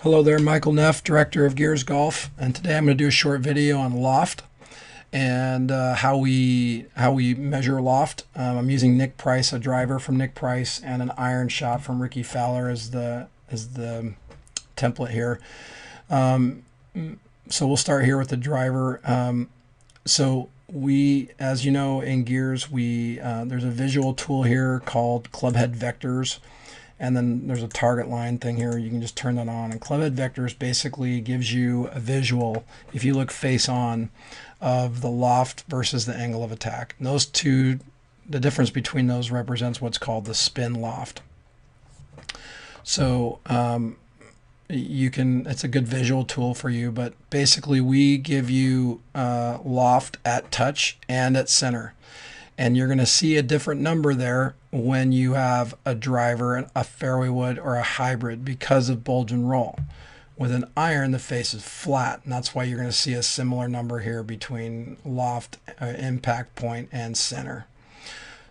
Hello there, Michael Neff, Director of Gears Golf, and today I'm going to do a short video on Loft and how we measure Loft. I'm using Nick Price, a driver from Nick Price, and an iron shot from Ricky Fowler as the template here. So we'll start here with the driver. So we, as you know, in Gears, there's a visual tool here called Clubhead Vectors. And then there's a target line thing here. You can just turn that on. And Clubhead Vectors basically gives you a visual, if you look face on, of the loft versus the angle of attack. And those two, the difference between those represents what's called the spin loft. So it's a good visual tool for you, but basically we give you loft at touch and at center. And you're going to see a different number there when you have a driver, a fairway wood, or a hybrid because of bulge and roll. With an iron, the face is flat, and that's why you're going to see a similar number here between loft, impact point, and center.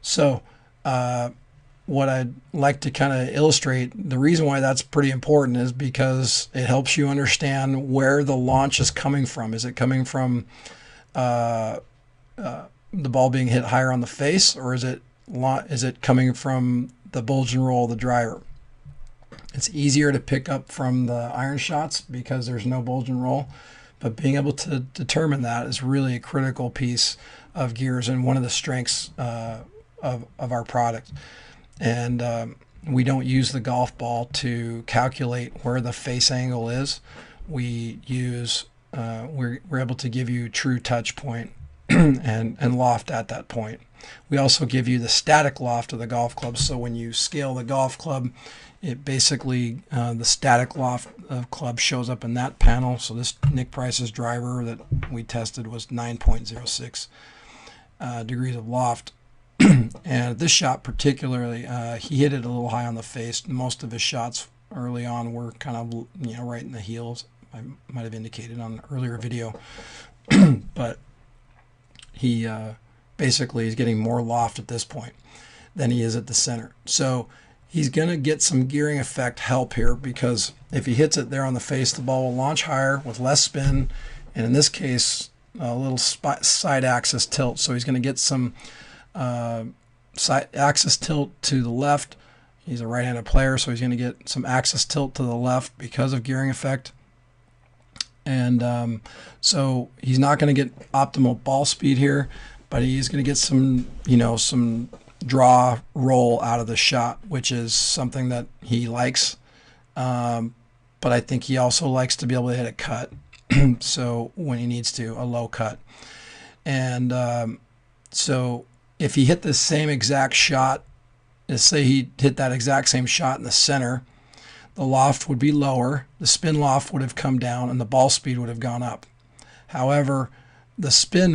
So what I'd like to kind of illustrate, the reason why that's pretty important is because it helps you understand where the launch is coming from. Is it coming from the ball being hit higher on the face, or is it coming from the bulge and roll of the driver? It's easier to pick up from the iron shots because there's no bulge and roll, but being able to determine that is really a critical piece of Gears and one of the strengths of our product. And we don't use the golf ball to calculate where the face angle is. We use we're able to give you true touch point and loft at that point. We also give you the static loft of the golf club. So when you scale the golf club, it basically the static loft of club shows up in that panel. So this Nick Price's driver that we tested was 9.06 degrees of loft. And this shot particularly, he hit it a little high on the face. Most of his shots early on were kind of right in the heels. I might have indicated on an earlier video, but he basically is getting more loft at this point than he is at the center. So he's going to get some gearing effect help here, because if he hits it there on the face, the ball will launch higher with less spin, and in this case, a little side axis tilt. So he's going to get some side axis tilt to the left. He's a right-handed player, so he's going to get some axis tilt to the left because of gearing effect. And so he's not going to get optimal ball speed here, but he's going to get some, some draw roll out of the shot, which is something that he likes. But I think he also likes to be able to hit a cut. So when he needs to, a low cut. And so if he hit the same exact shot, let's say he hit that exact same shot in the center, the loft would be lower, the spin loft would have come down, and the ball speed would have gone up. However, the spin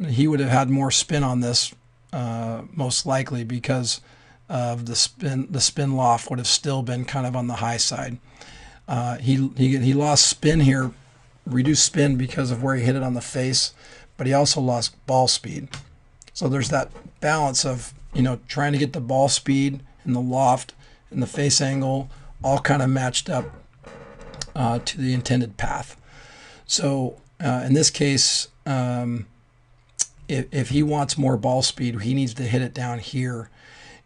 he would have had more spin on this, most likely, because of the spin loft would have still been kind of on the high side. He lost spin here, reduced spin because of where he hit it on the face, but he also lost ball speed. So there's that balance of trying to get the ball speed and the loft and the face angle all kind of matched up to the intended path. So in this case, if he wants more ball speed, he needs to hit it down here.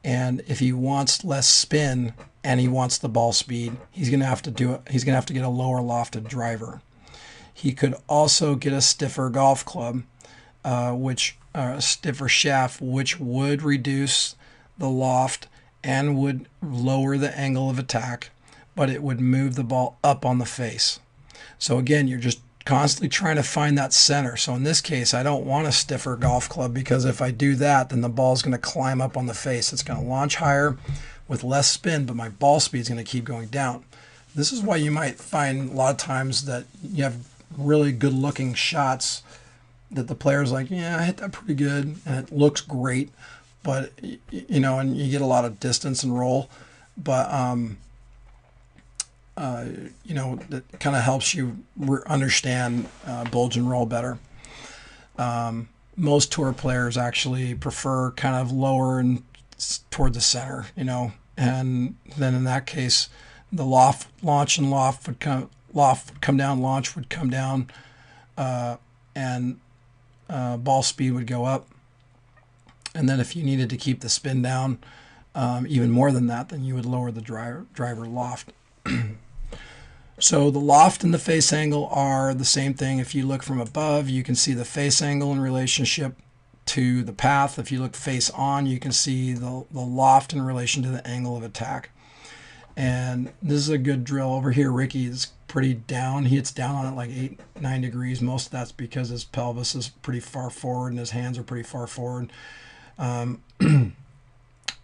And if he wants less spin and he wants the ball speed, he's going to have to do it. He's going to have to get a lower lofted driver. He could also get a stiffer golf club, a stiffer shaft, which would reduce the loft and would lower the angle of attack, but it would move the ball up on the face. So again, you're just constantly trying to find that center. So in this case, I don't want a stiffer golf club, because if I do that, then the ball is going to climb up on the face. It's going to launch higher with less spin, but my ball speed is going to keep going down. This is why you might find a lot of times that you have really good looking shots that the player's like, yeah, I hit that pretty good, and it looks great, but and you get a lot of distance and roll, but that kind of helps you understand bulge and roll better. Most tour players actually prefer kind of lower and toward the center, and then in that case, the loft launch and loft would come down, launch would come down, and ball speed would go up. And then if you needed to keep the spin down even more than that, then you would lower the driver loft. So the loft and the face angle are the same thing. If you look from above, you can see the face angle in relationship to the path. If you look face on, you can see the loft in relation to the angle of attack. And this is a good drill. Over here, Ricky is pretty down. He hits down on it like 8-9 degrees. Most of that's because his pelvis is pretty far forward and his hands are pretty far forward.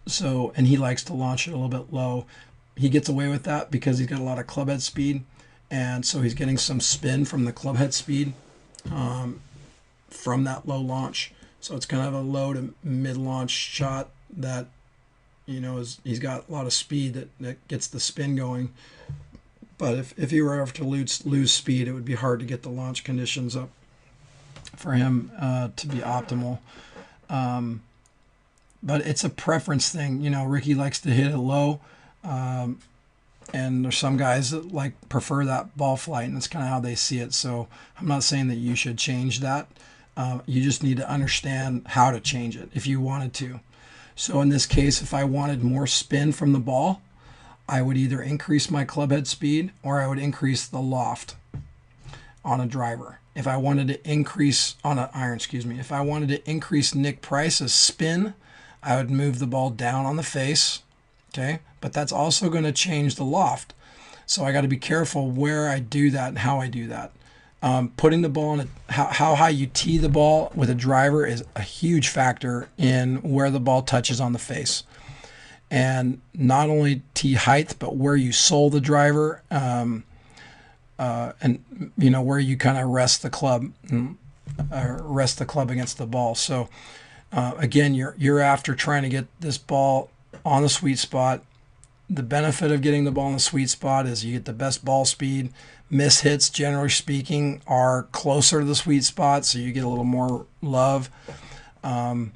So, and he likes to launch it a little bit low. He gets away with that because he's got a lot of club head speed, and so he's getting some spin from the club head speed from that low launch. So it's kind of a low to mid launch shot that, you know, he's got a lot of speed that gets the spin going. But if he were ever to lose speed, it would be hard to get the launch conditions up for him to be optimal. But it's a preference thing. You know, Ricky likes to hit it low. And there's some guys that prefer that ball flight, and that's kind of how they see it. So I'm not saying that you should change that. You just need to understand how to change it if you wanted to. So in this case, if I wanted more spin from the ball, I would either increase my club head speed or I would increase the loft on a driver. If I wanted to increase on an iron, if I wanted to increase Nick Price's spin, I would move the ball down on the face. Okay, but that's also going to change the loft. So I got to be careful where I do that and how I do that. Putting the ball in how high you tee the ball with a driver is a huge factor in where the ball touches on the face. And not only tee height, but where you sole the driver, and you know where you kind of rest the club against the ball. So again, you're after trying to get this ball on the sweet spot. The benefit of getting the ball in the sweet spot is you get the best ball speed. Miss hits, generally speaking, are closer to the sweet spot, so you get a little more love on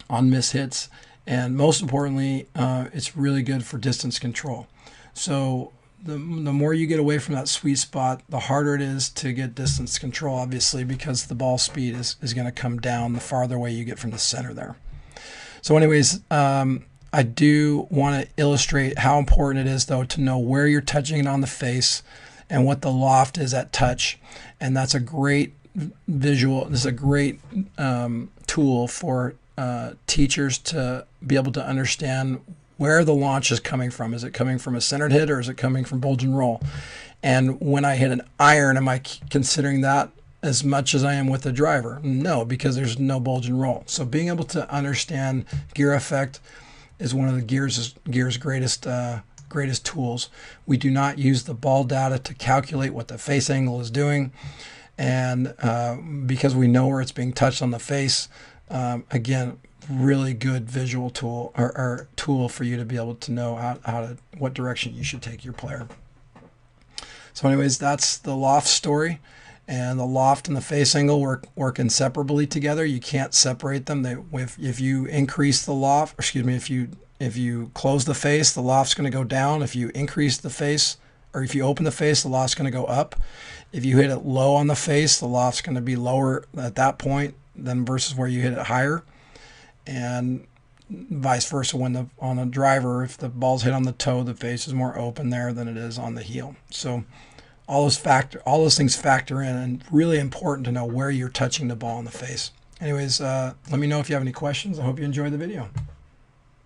miss hits. And most importantly, it's really good for distance control. So the more you get away from that sweet spot, the harder it is to get distance control, obviously, because the ball speed is going to come down the farther away you get from the center there. So anyways, I do want to illustrate how important it is, though, to know where you're touching it on the face and what the loft is at touch. And that's a great visual. This is a great tool for teachers to be able to understand where the launch is coming from. Is it coming from a centered hit or is it coming from bulge and roll? And when I hit an iron, am I considering that as much as I am with the driver? No, because there's no bulge and roll. So being able to understand gear effect is one of the gear's greatest tools. We do not use the ball data to calculate what the face angle is doing, and because we know where it's being touched on the face, again, really good visual tool or tool for you to be able to know what direction you should take your player. So anyways, that's the loft story. And the loft and the face angle work inseparably together. You can't separate them. If you increase the loft, if you close the face, the loft's going to go down. If you increase the face, or if you open the face, the loft's going to go up. If you hit it low on the face, the loft's going to be lower at that point than versus where you hit it higher. And vice versa on a driver, if the ball's hit on the toe, the face is more open there than it is on the heel. So all those things factor in, and really important to know where you're touching the ball in the face. Anyways, let me know if you have any questions. I hope you enjoyed the video.